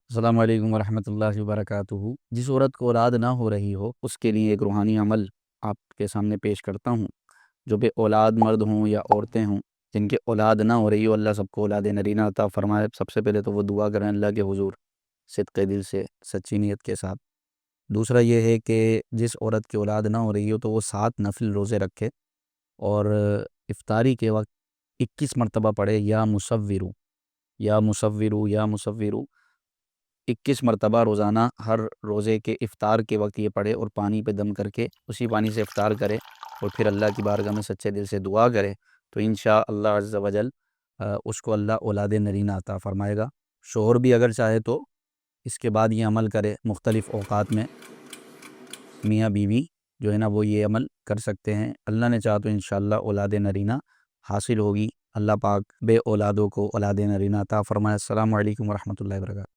السلام علیکم ورحمۃ اللہ وبرکاتہ۔ جس عورت کو اولاد نہ ہو رہی ہو اس کے لیے ایک روحانی عمل آپ کے سامنے پیش کرتا ہوں۔ جو بے اولاد مرد ہوں یا عورتیں ہوں جن کے اولاد نہ ہو رہی ہو، اللہ سب کو اولاد نرینہ عطا فرمائے۔ سب سے پہلے تو وہ دعا کریں اللہ کے حضور صدقے دل سے، سچی نیت کے ساتھ۔ دوسرا یہ ہے کہ جس عورت کی اولاد نہ ہو رہی ہو تو وہ 7 نفل روزے رکھے اور افطاری کے وقت 21 مرتبہ پڑھے یا مصورو یا مصورو یا مصورو، 21 مرتبہ روزانہ ہر روزے کے افطار کے وقت یہ پڑھے، اور پانی پہ دم کر کے اسی پانی سے افطار کرے، اور پھر اللہ کی بارگاہ میں سچے دل سے دعا کرے تو انشاءاللہ عز و جل اس کو اللہ اولاد نرینہ عطا فرمائے گا۔ شوہر بھی اگر چاہے تو اس کے بعد یہ عمل کرے، مختلف اوقات میں میاں بیوی جو ہے نا وہ یہ عمل کر سکتے ہیں۔ اللہ نے چاہا تو انشاءاللہ اولاد نرینہ حاصل ہوگی۔ اللہ پاک بے اولادوں کو اولاد نرینہ عطا فرمائے۔ السلام علیکم ورحمۃ اللہ وبرکاتہ۔